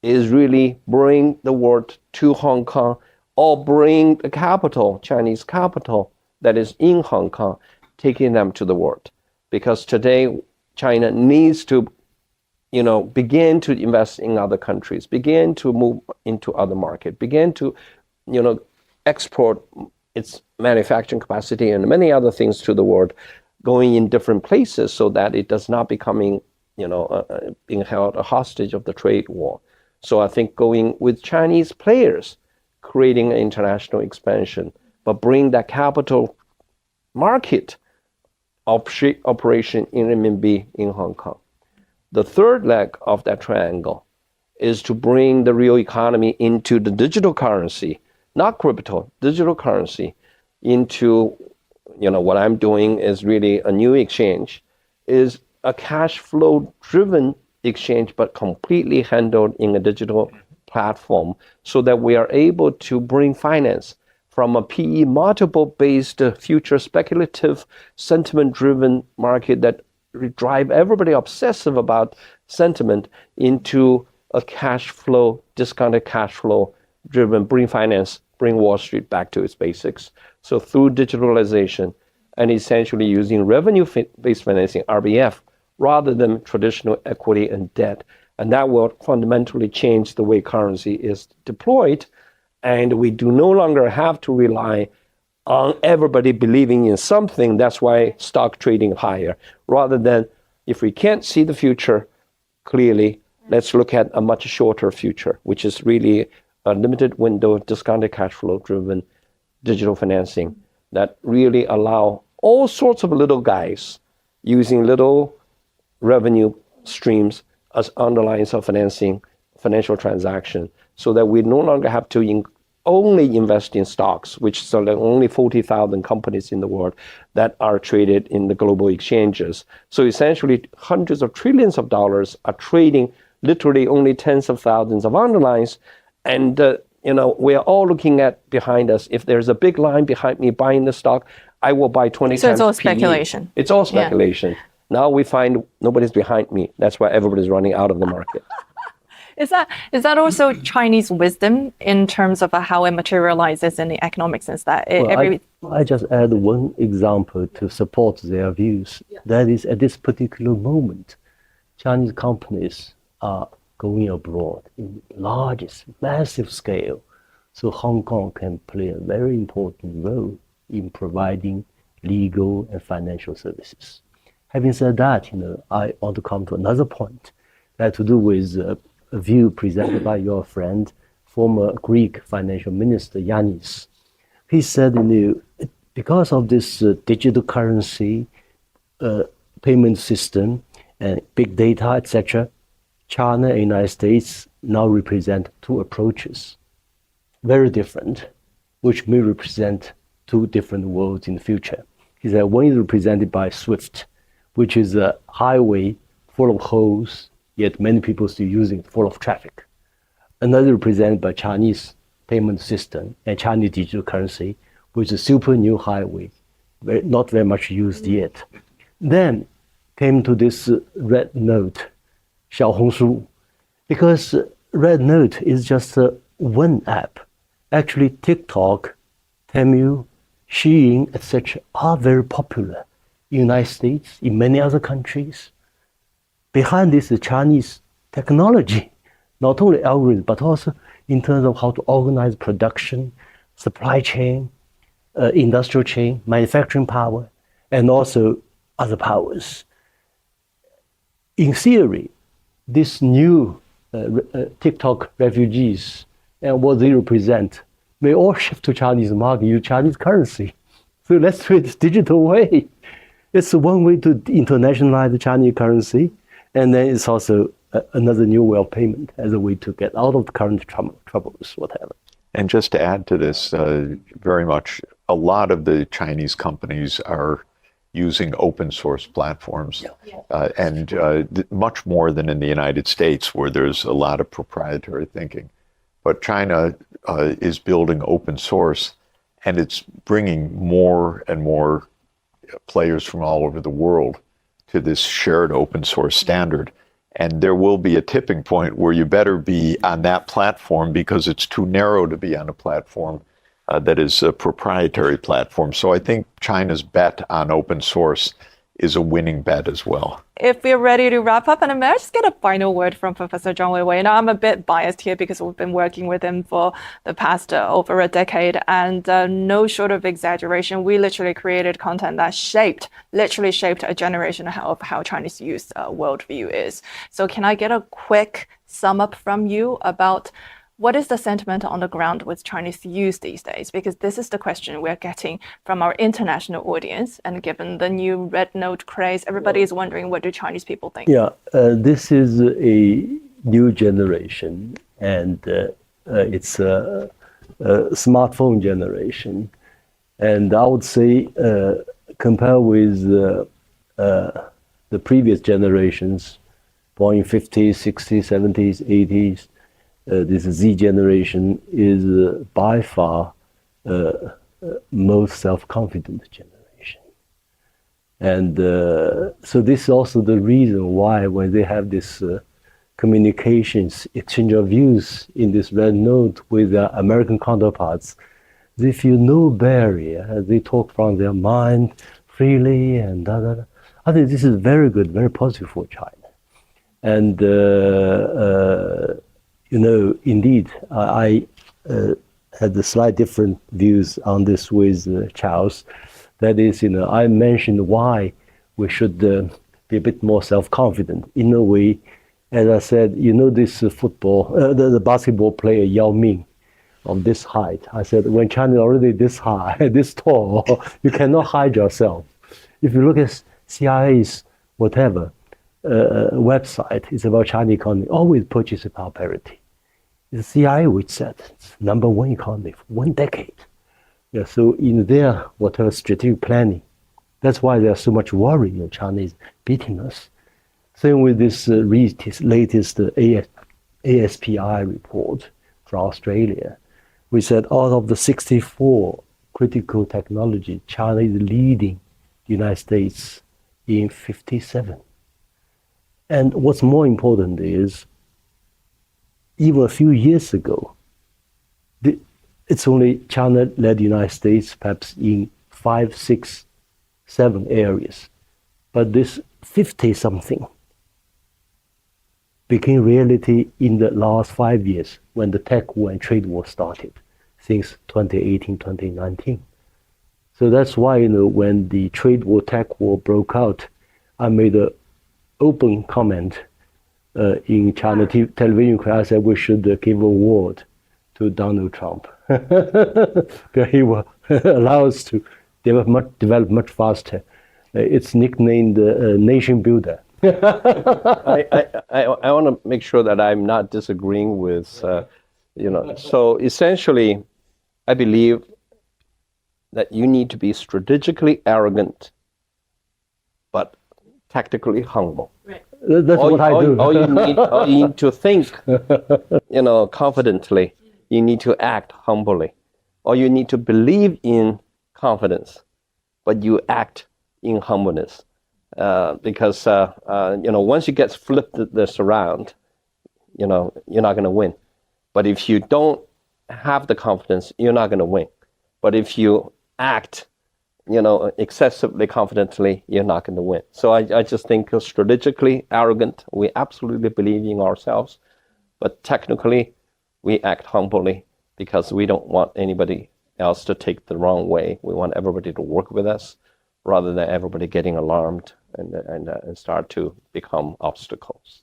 is really bring the world to Hong Kong, or bring the capital, Chinese capital that is in Hong Kong, taking them to the world. Because today, China needs to, begin to invest in other countries, begin to move into other markets, begin to, export its manufacturing capacity and many other things to the world, going in different places so that it does not becoming, being held a hostage of the trade war. So I think going with Chinese players, creating an international expansion, but bring that capital market operation in renminbi in Hong Kong. The third leg of that triangle is to bring the real economy into the digital currency, not crypto, digital currency, into, what I'm doing is really a new exchange, is a cash flow driven exchange, but completely handled in a digital platform, so that we are able to bring finance from a PE multiple-based future speculative sentiment-driven market that drive everybody obsessive about sentiment into a cash flow, discounted cash flow driven, bring finance, bring Wall Street back to its basics. So through digitalization and essentially using revenue-based financing, RBF, rather than traditional equity and debt. And that will fundamentally change the way currency is deployed. And we do no longer have to rely on everybody believing in something. That's why stock trading higher. Rather than, if we can't see the future clearly, let's look at a much shorter future, which is really a limited window, discounted cash flow driven digital financing that really allow all sorts of little guys using little revenue streams as underlines of financing, financial transaction, so that we no longer have to only invest in stocks, which are the only 40,000 companies in the world that are traded in the global exchanges. So essentially, hundreds of trillions of dollars are trading literally only tens of thousands of underlines. And, we are all looking at behind us. If there's a big line behind me buying the stock, I will buy 20 times So it's all PE. speculation. It's all speculation. Yeah. Now we find nobody's behind me. That's why everybody's running out of the market. Is that also Chinese wisdom in terms of how it materializes in the economic sense? That I just add one example to support their views. Yes. That is, at this particular moment, Chinese companies are going abroad in largest, massive scale. So Hong Kong can play a very important role in providing legal and financial services. Having said that, I want to come to another point that has to do with a view presented by your friend, former Greek financial minister Yanis. He said, because of this digital currency, payment system, and big data, etc., China and the United States now represent two approaches, very different, which may represent two different worlds in the future. He said one is represented by SWIFT, which is a highway full of holes, yet many people still using it, full of traffic. Another represented by Chinese payment system and Chinese digital currency, which is a super new highway, not very much used yet. Then came to this red note, 小红书, because red note is just one app. Actually, TikTok, Temu, Shein, etc. are very popular in the United States, in many other countries. Behind this is Chinese technology, not only algorithm, but also in terms of how to organize production, supply chain, industrial chain, manufacturing power, and also other powers. In theory, this new TikTok refugees and what they represent may all shift to Chinese market, use Chinese currency. So let's do it this digital way. It's one way to internationalize the Chinese currency, and then it's also another new way of payment as a way to get out of the current troubles, whatever. And just to add to this, very much, a lot of the Chinese companies are using open source platforms, and much more than in the United States, where there's a lot of proprietary thinking. But China is building open source, and it's bringing more and more players from all over the world to this shared open source standard. And there will be a tipping point where you better be on that platform because it's too narrow to be on a platform that is a proprietary platform. So I think China's bet on open source is a winning bet as well. If we're ready to wrap up, and may I just get a final word from Professor Zhang Weiwei? Now, I'm a bit biased here because we've been working with him for the past over a decade, and no short of exaggeration, we literally created content that literally shaped a generation of how Chinese youth worldview is. So can I get a quick sum up from you about what is the sentiment on the ground with Chinese youth these days? Because this is the question we're getting from our international audience. And given the new red note craze, everybody is wondering, what do Chinese people think? Yeah, this is a new generation, and it's a smartphone generation. And I would say, compared with the previous generations, born in 50s, 60s, 70s, 80s, this Z generation is by far most self-confident generation. And so this is also the reason why when they have this communications, exchange of views in this red note with their American counterparts, they feel no barrier. They talk from their mind freely and I think this is very good, very positive for China. And indeed, I had the slight different views on this with Charles. That is, I mentioned why we should be a bit more self-confident. In a way, as I said, this football, the basketball player Yao Ming of this height. I said, when China is already this high, this tall, you cannot hide yourself. If you look at CIA's whatever website, it's about Chinese economy, always purchasing power parity. The CIA, which said it's number one economy for 1 decade. Yeah, so in their whatever strategic planning, that's why there's so much worry China is beating us. Same with this latest ASPI report from Australia. We said out of the 64 critical technology, China is leading the United States in 57. And what's more important is, even a few years ago, it's only China led the United States perhaps in 5, 6, 7 areas. But this 50-something became reality in the last 5 years when the tech war and trade war started, since 2018, 2019. So that's why, when the trade war, tech war broke out, I made an open comment in China television. I said we should give an award to Donald Trump. He will allow us to develop much faster. It's nicknamed Nation Builder. I want to make sure that I'm not disagreeing with, So essentially, I believe that you need to be strategically arrogant, but tactically humble. That's what I do. All you need to think, confidently. You need to act humbly. Or you need to believe in confidence, but you act in humbleness. Because once you get flipped this around, you're not going to win. But if you don't have the confidence, you're not going to win. But if you act, excessively confidently, you're not going to win. So I just think strategically arrogant, we absolutely believe in ourselves, but technically we act humbly because we don't want anybody else to take the wrong way. We want everybody to work with us rather than everybody getting alarmed and start to become obstacles.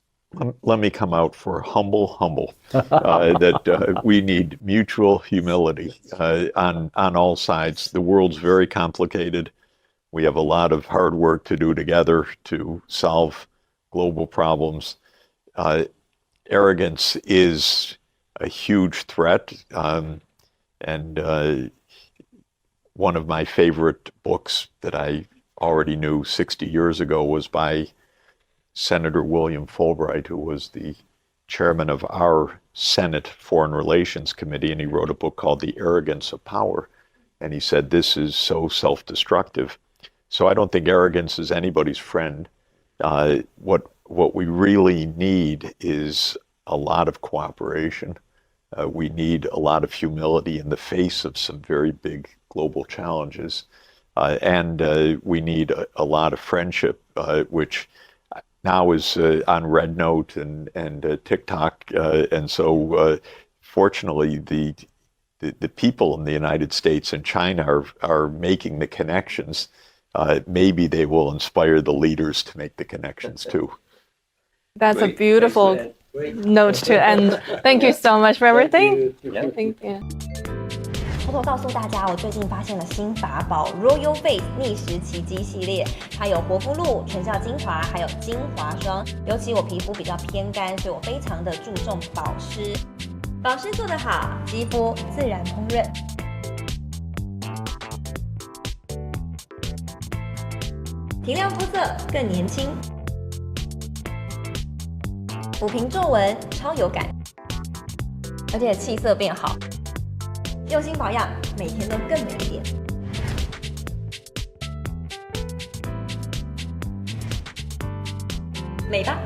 Let me come out for humble, that we need mutual humility on all sides. The world's very complicated. We have a lot of hard work to do together to solve global problems. Arrogance is a huge threat. And one of my favorite books that I already knew 60 years ago was by Senator William Fulbright, who was the chairman of our Senate Foreign Relations Committee, and he wrote a book called The Arrogance of Power. And he said, this is so self-destructive. So I don't think arrogance is anybody's friend. What we really need is a lot of cooperation. We need a lot of humility in the face of some very big global challenges. And we need a lot of friendship, which now is on Red Note and TikTok. And so fortunately, the people in the United States and China are making the connections. Maybe they will inspire the leaders to make the connections too. That's a beautiful note to end. Thank you so much for everything. Thank you. 偷偷告诉大家，我最近发现了新法宝 Royal Face 逆时奇迹系列，它有活肤露、全效精华，还有精华霜。尤其我皮肤比较偏干，所以我非常的注重保湿。保湿做得好，肌肤自然烹润。提亮肤色更年轻，抚平皱纹超有感，而且气色变好。用心保养，每天都更美一点。美吧。